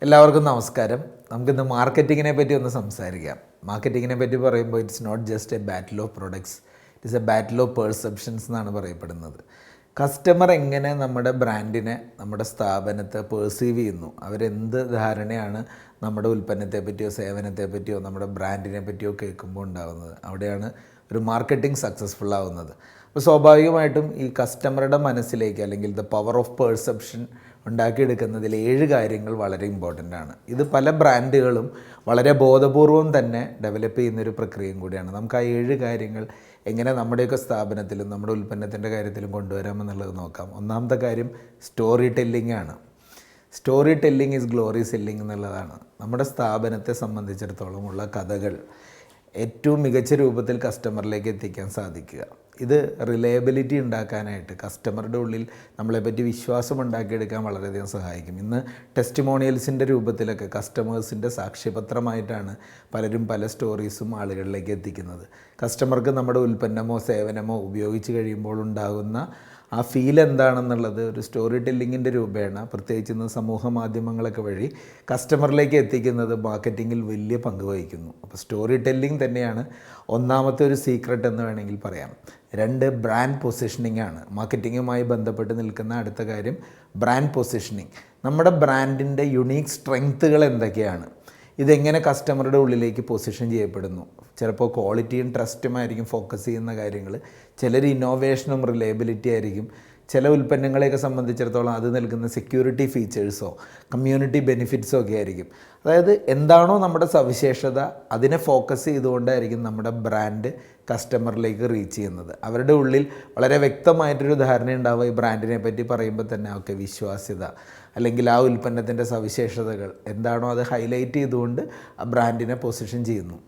എല്ലാവർക്കും നമസ്കാരം. നമുക്കിന്ന് മാർക്കറ്റിങ്ങിനെ പറ്റി ഒന്ന് സംസാരിക്കാം. മാർക്കറ്റിങ്ങിനെ പറ്റി പറയുമ്പോൾ it's not just a battle of products, it's a battle of perceptions എന്നാണ് പറയപ്പെടുന്നത്. കസ്റ്റമർ എങ്ങനെ നമ്മുടെ ബ്രാൻഡിനെ, നമ്മുടെ സ്ഥാപനത്തെ പെർസീവ് ചെയ്യുന്നു, അവരെന്ത് ധാരണയാണ് നമ്മുടെ ഉൽപ്പന്നത്തെ പറ്റിയോ സേവനത്തെ പറ്റിയോ നമ്മുടെ ബ്രാൻഡിനെ പറ്റിയോ കേൾക്കുമ്പോൾ ഉണ്ടാകുന്നത്, അവിടെയാണ് ഒരു മാർക്കറ്റിംഗ് സക്സസ്ഫുൾ ആവുന്നത്. അപ്പോൾ സ്വാഭാവികമായിട്ടും ഈ കസ്റ്റമറുടെ മനസ്സിലേക്ക് അല്ലെങ്കിൽ ദ പവർ ഓഫ് പെർസെപ്ഷൻ ഉണ്ടാക്കിയെടുക്കുന്നതിൽ 7 കാര്യങ്ങൾ വളരെ ഇമ്പോർട്ടൻ്റ് ആണ്. ഇത് പല ബ്രാൻഡുകളും വളരെ ബോധപൂർവം തന്നെ ഡെവലപ്പ് ചെയ്യുന്നൊരു പ്രക്രിയയും കൂടിയാണ്. നമുക്ക് ആ 7 കാര്യങ്ങൾ എങ്ങനെ നമ്മുടെയൊക്കെ സ്ഥാപനത്തിലും നമ്മുടെ ഉൽപ്പന്നത്തിൻ്റെ കാര്യത്തിലും കൊണ്ടുവരാമെന്നുള്ളത് നോക്കാം. ഒന്നാമത്തെ കാര്യം സ്റ്റോറി ടെല്ലിംഗ് ആണ്. Story telling is glory selling എന്നുള്ളതാണ്. നമ്മുടെ സ്ഥാപനത്തെ സംബന്ധിച്ചിടത്തോളം ഉള്ള കഥകൾ ഏറ്റവും മികച്ച രൂപത്തിൽ കസ്റ്റമറിലേക്ക് എത്തിക്കാൻ സാധിക്കുക. ഇത് റിലയബിലിറ്റി ഉണ്ടാക്കാനായിട്ട്, കസ്റ്റമറുടെ ഉള്ളിൽ നമ്മളെപ്പറ്റി വിശ്വാസം ഉണ്ടാക്കിയെടുക്കാൻ വളരെയധികം സഹായിക്കും. ഇന്ന് ടെസ്റ്റിമോണിയൽസിൻ്റെ രൂപത്തിലൊക്കെ കസ്റ്റമേഴ്സിൻ്റെ സാക്ഷ്യപത്രമായിട്ടാണ് പലരും പല സ്റ്റോറീസും ആളുകളിലേക്ക് എത്തിക്കുന്നത്. കസ്റ്റമർക്ക് നമ്മുടെ ഉൽപ്പന്നമോ സേവനമോ ഉപയോഗിച്ച് കഴിയുമ്പോൾ ഉണ്ടാകുന്ന ആ ഫീൽ എന്താണെന്നുള്ളത് ഒരു സ്റ്റോറി ടെല്ലിങ്ങിൻ്റെ രൂപേണ, പ്രത്യേകിച്ച് ഇന്ന് സമൂഹ മാധ്യമങ്ങളൊക്കെ വഴി കസ്റ്റമറിലേക്ക് എത്തിക്കുന്നത് മാർക്കറ്റിങ്ങിൽ വലിയ പങ്ക് വഹിക്കുന്നു. അപ്പോൾ സ്റ്റോറി ടെല്ലിംഗ് തന്നെയാണ് ഒന്നാമത്തെ ഒരു സീക്രട്ട് എന്ന് വേണമെങ്കിൽ പറയാം. 2, ബ്രാൻഡ് പൊസിഷനിങ് ആണ്. മാർക്കറ്റിങ്ങുമായി ബന്ധപ്പെട്ട് നിൽക്കുന്ന അടുത്ത കാര്യം ബ്രാൻഡ് പൊസിഷനിങ്. നമ്മുടെ ബ്രാൻഡിൻ്റെ യുണീക്ക് സ്ട്രെങ്ത്തുകൾ എന്തൊക്കെയാണ്, ഇതെങ്ങനെ കസ്റ്റമറുടെ ഉള്ളിലേക്ക് പൊസിഷൻ ചെയ്യപ്പെടുന്നു. ചിലപ്പോൾ ക്വാളിറ്റിയും ട്രസ്റ്റുമായിരിക്കും ഫോക്കസ് ചെയ്യുന്ന കാര്യങ്ങൾ, ചിലർ ഇന്നോവേഷനും റിലയബിലിറ്റി ആയിരിക്കും. ചില ഉൽപ്പന്നങ്ങളെയൊക്കെ സംബന്ധിച്ചിടത്തോളം അത് നൽകുന്ന സെക്യൂരിറ്റി ഫീച്ചേഴ്സോ കമ്മ്യൂണിറ്റി ബെനിഫിറ്റ്സോ ഒക്കെ ആയിരിക്കും. അതായത് എന്താണോ നമ്മുടെ സവിശേഷത അതിനെ ഫോക്കസ് ചെയ്തുകൊണ്ടായിരിക്കും നമ്മുടെ ബ്രാൻഡ് കസ്റ്റമറിലേക്ക് റീച്ച് ചെയ്യുന്നത്. അവരുടെ ഉള്ളിൽ വളരെ വ്യക്തമായിട്ടൊരു ധാരണ ഉണ്ടാവുക ഈ ബ്രാൻഡിനെ പറ്റി പറയുമ്പോൾ തന്നെ ഓക്കെ, വിശ്വാസ്യത അല്ലെങ്കിൽ ആ ഉൽപ്പന്നത്തിൻ്റെ സവിശേഷതകൾ എന്താണോ അത് ഹൈലൈറ്റ് ചെയ്തുകൊണ്ട് ആ ബ്രാൻഡിനെ പൊസിഷൻ ചെയ്യുന്നു.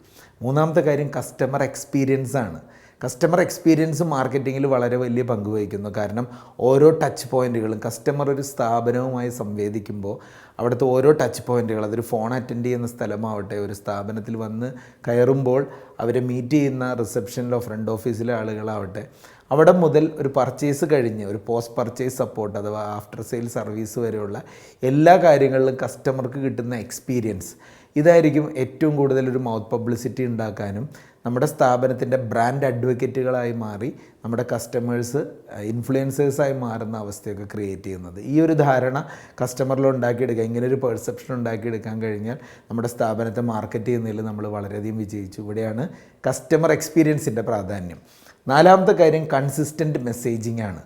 മൂന്നാമത്തെ കാര്യം കസ്റ്റമർ എക്സ്പീരിയൻസ് ആണ്. കസ്റ്റമർ എക്സ്പീരിയൻസ് മാർക്കറ്റിങ്ങിൽ വളരെ വലിയ പങ്ക് വഹിക്കുന്നു. കാരണം ഓരോ ടച്ച് പോയിൻറ്റുകളും, കസ്റ്റമർ ഒരു സ്ഥാപനവുമായി സംവേദിക്കുമ്പോൾ അവിടുത്തെ ഓരോ ടച്ച് പോയിൻറ്റുകൾ, അതൊരു ഫോൺ അറ്റൻഡ് ചെയ്യുന്ന സ്ഥലമാവട്ടെ, ഒരു സ്ഥാപനത്തിൽ വന്ന് കയറുമ്പോൾ അവരെ മീറ്റ് ചെയ്യുന്ന റിസപ്ഷനിലോ ഫ്രണ്ട് ഓഫീസിലെ ആളുകളാവട്ടെ, അവിടെ മുതൽ ഒരു പർച്ചേസ് കഴിഞ്ഞ് ഒരു പോസ്റ്റ് പർച്ചേസ് സപ്പോർട്ട് അഥവാ ആഫ്റ്റർ സെയിൽ സർവീസ് വരെയുള്ള എല്ലാ കാര്യങ്ങളിലും കസ്റ്റമർക്ക് കിട്ടുന്ന എക്സ്പീരിയൻസ്, ഇതായിരിക്കും ഏറ്റവും കൂടുതൽ ഒരു മൗത്ത് പബ്ലിസിറ്റി ഉണ്ടാക്കാനും നമ്മുടെ സ്ഥാപനത്തിൻ്റെ ബ്രാൻഡ് അഡ്വക്കേറ്റുകളായി മാറി നമ്മുടെ കസ്റ്റമേഴ്സ് ഇൻഫ്ലുവൻസേഴ്സായി മാറുന്ന അവസ്ഥയൊക്കെ ക്രിയേറ്റ് ചെയ്യുന്നത്. ഈ ഒരു ധാരണ കസ്റ്റമറിൽ ഉണ്ടാക്കിയെടുക്കുക, ഇങ്ങനൊരു പെർസെപ്ഷൻ ഉണ്ടാക്കിയെടുക്കാൻ കഴിഞ്ഞാൽ നമ്മുടെ സ്ഥാപനത്തെ മാർക്കറ്റ് ചെയ്യുന്നതിൽ നമ്മൾ വളരെയധികം വിജയിച്ചു. ഇവിടെയാണ് കസ്റ്റമർ എക്സ്പീരിയൻസിൻ്റെ പ്രാധാന്യം. നാലാമത്തെ കാര്യം കൺസിസ്റ്റൻറ്റ് മെസ്സേജിംഗ് ആണ്.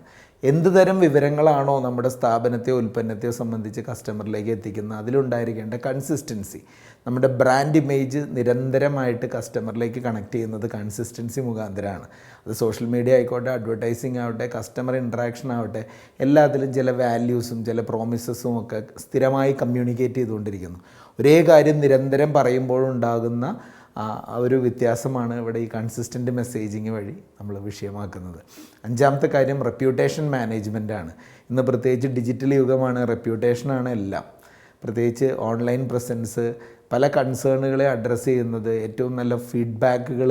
എന്ത് തരം വിവരങ്ങളാണോ നമ്മുടെ സ്ഥാപനത്തെയോ ഉൽപ്പന്നത്തെയോ സംബന്ധിച്ച് കസ്റ്റമറിലേക്ക് എത്തിക്കുന്നത്, അതിലുണ്ടായിരിക്കേണ്ട കൺസിസ്റ്റൻസി. നമ്മുടെ ബ്രാൻഡ് ഇമേജ് നിരന്തരമായിട്ട് കസ്റ്റമറിലേക്ക് കണക്ട് ചെയ്യുന്നത് കൺസിസ്റ്റൻസി മുഖാന്തരമാണ്. അത് സോഷ്യൽ മീഡിയ ആയിക്കോട്ടെ, അഡ്വർടൈസിങ് ആവട്ടെ, കസ്റ്റമർ ഇൻട്രാക്ഷൻ ആവട്ടെ, എല്ലാത്തിലും ചില വാല്യൂസും ചില പ്രോമിസസും ഒക്കെ സ്ഥിരമായി കമ്മ്യൂണിക്കേറ്റ് ചെയ്തുകൊണ്ടിരിക്കുന്നു. ഒരേ കാര്യം നിരന്തരം പറയുമ്പോഴുണ്ടാകുന്ന ഒരു വ്യത്യാസമാണ് ഇവിടെ ഈ കൺസിസ്റ്റൻറ്റ് മെസ്സേജിങ് വഴി നമ്മൾ വിഷയമാക്കുന്നത്. അഞ്ചാമത്തെ കാര്യം റെപ്യൂട്ടേഷൻ മാനേജ്മെൻറ്റാണ്. ഇന്ന് പ്രത്യേകിച്ച് ഡിജിറ്റൽ യുഗമാണ്, റെപ്യൂട്ടേഷനാണ് എല്ലാം. പ്രത്യേകിച്ച് ഓൺലൈൻ പ്രസൻസ്, പല കൺസേണുകളെ അഡ്രസ്സ് ചെയ്യുന്നത്, ഏറ്റവും നല്ല ഫീഡ്ബാക്കുകൾ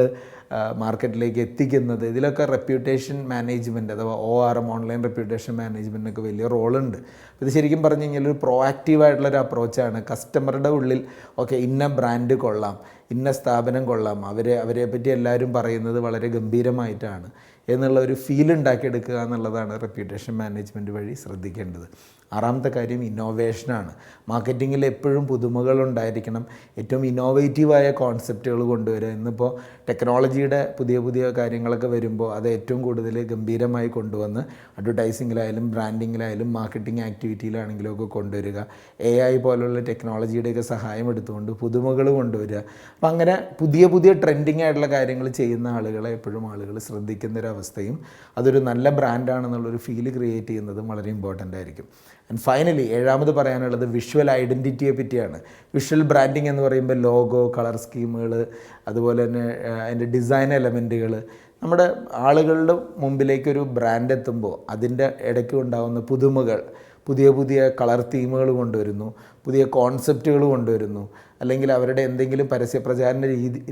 മാർക്കറ്റിലേക്ക് എത്തിക്കുന്നത്, ഇതിലൊക്കെ റെപ്യൂട്ടേഷൻ മാനേജ്മെൻറ്റ് അഥവാ ORM, ഓൺലൈൻ റെപ്യൂട്ടേഷൻ മാനേജ്മെൻറ്റിനൊക്കെ വലിയ റോളുണ്ട്. ഇത് ശരിക്കും പറഞ്ഞു കഴിഞ്ഞാൽ ഒരു പ്രോആക്റ്റീവായിട്ടുള്ളൊരു അപ്രോച്ചാണ്. കസ്റ്റമറുടെ ഉള്ളിൽ ഓക്കെ, ഇന്ന ബ്രാൻഡ് കൊള്ളാം, ഇന്ന സ്ഥാപനം കൊള്ളാം, അവരെ പറ്റി എല്ലാവരും പറയുന്നത് വളരെ ഗംഭീരമായിട്ടാണ് എന്നുള്ള ഒരു ഫീൽ ഉണ്ടാക്കിയെടുക്കുക എന്നുള്ളതാണ് റെപ്യൂട്ടേഷൻ മാനേജ്മെൻറ്റ് വഴി ശ്രദ്ധിക്കേണ്ടത്. ആറാമത്തെ കാര്യം ഇന്നോവേഷനാണ്. മാർക്കറ്റിങ്ങിൽ എപ്പോഴും പുതുമകൾ ഉണ്ടായിരിക്കണം, ഏറ്റവും ഇന്നോവേറ്റീവായ കോൺസെപ്റ്റുകൾ കൊണ്ടുവരിക. ഇന്നിപ്പോൾ ടെക്നോളജിയുടെ പുതിയ കാര്യങ്ങളൊക്കെ വരുമ്പോൾ അത് ഏറ്റവും കൂടുതൽ ഗംഭീരമായി കൊണ്ടുവന്ന് അഡ്വർടൈസിങ്ങിലായാലും ബ്രാൻഡിങ്ങിലായാലും മാർക്കറ്റിംഗ് ആക്ടിവിറ്റിയിലാണെങ്കിലും ഒക്കെ കൊണ്ടുവരിക. AI പോലുള്ള ടെക്നോളജിയുടെയൊക്കെ സഹായം എടുത്തുകൊണ്ട് പുതുമകൾ കൊണ്ടുവരിക. അപ്പം അങ്ങനെ പുതിയ ട്രെൻഡിങ് ആയിട്ടുള്ള കാര്യങ്ങൾ ചെയ്യുന്ന ആളുകളെ എപ്പോഴും ആളുകൾ ശ്രദ്ധിക്കുന്നൊരവസ്ഥയും അതൊരു നല്ല ബ്രാൻഡാണെന്നുള്ളൊരു ഫീല് ക്രിയേറ്റ് ചെയ്യുന്നതും വളരെ ഇമ്പോർട്ടൻ്റ് ആയിരിക്കും. ആൻഡ് ഫൈനലി ഏഴാമത് പറയാനുള്ളത് വിഷ്വൽ ഐഡൻറ്റിറ്റിയെ പറ്റിയാണ്. വിഷ്വൽ ബ്രാൻഡിങ് എന്ന് പറയുമ്പോൾ ലോഗോ, കളർ സ്കീമുകൾ, അതുപോലെ തന്നെ അതിൻ്റെ ഡിസൈൻ എലമെൻറ്റുകൾ, നമ്മുടെ ആളുകളുടെ മുമ്പിലേക്കൊരു ബ്രാൻഡ് എത്തുമ്പോൾ അതിൻ്റെ ഇടയ്ക്ക് ഉണ്ടാകുന്ന പുതുമകൾ, പുതിയ കളർ തീമുകൾ കൊണ്ടുവരുന്നു, പുതിയ കോൺസെപ്റ്റുകൾ കൊണ്ടുവരുന്നു, അല്ലെങ്കിൽ അവരുടെ എന്തെങ്കിലും പരസ്യപ്രചാരണ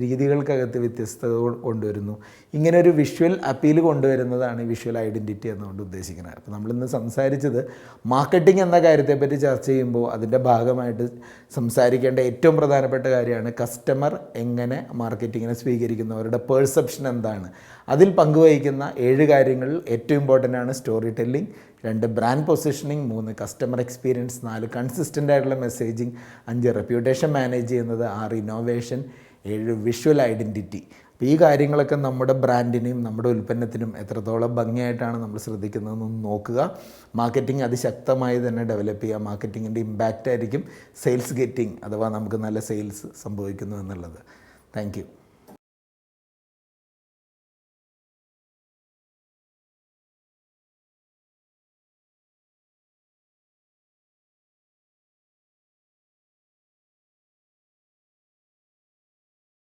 രീതികൾക്കകത്ത് വ്യത്യസ്തത കൊണ്ടുവരുന്നു. ഇങ്ങനെ ഒരു വിഷ്വൽ അപ്പീൽ കൊണ്ടുവരുന്നതാണ് വിഷ്വൽ ഐഡൻറ്റിറ്റി എന്നുകൊണ്ട് ഉദ്ദേശിക്കുന്നത്. അപ്പോൾ നമ്മളിന്ന് സംസാരിച്ചത് മാർക്കറ്റിംഗ് എന്ന കാര്യത്തെപ്പറ്റി ചർച്ച ചെയ്യുമ്പോൾ അതിൻ്റെ ഭാഗമായിട്ട് സംസാരിക്കേണ്ട ഏറ്റവും പ്രധാനപ്പെട്ട കാര്യമാണ് കസ്റ്റമർ എങ്ങനെ മാർക്കറ്റിങ്ങിനെ സ്വീകരിക്കുന്നു, അവരുടെ പെർസെപ്ഷൻ എന്താണ്. അതിൽ പങ്കുവഹിക്കുന്ന 7 കാര്യങ്ങളിൽ ഏറ്റവും ഇമ്പോർട്ടൻ്റ് ആണ് story telling, 2 brand positioning, 3 customer experience, 4 consistent ആയിട്ടുള്ള മെസ്സേജിങ്, 5 റെപ്യൂട്ടേഷൻ മാനേജ് ചെയ്യുന്നത്, 6 ഇന്നോവേഷൻ, 7 വിഷ്വൽ ഐഡൻറ്റിറ്റി. അപ്പോൾ ഈ കാര്യങ്ങളൊക്കെ നമ്മുടെ ബ്രാൻഡിനും നമ്മുടെ ഉൽപ്പന്നത്തിനും എത്രത്തോളം ഭംഗിയായിട്ടാണ് നമ്മൾ ശ്രദ്ധിക്കുന്നതെന്ന് നോക്കുക. മാർക്കറ്റിംഗ് അതിശക്തമായി തന്നെ ഡെവലപ്പ് ചെയ്യുക. മാർക്കറ്റിങ്ങിൻ്റെ ഇമ്പാക്റ്റ് ആയിരിക്കും സെയിൽസ് ഗെറ്റിംഗ്, അഥവാ നമുക്ക് നല്ല സെയിൽസ് സംഭവിക്കുന്നു എന്നുള്ളത്. Thank you.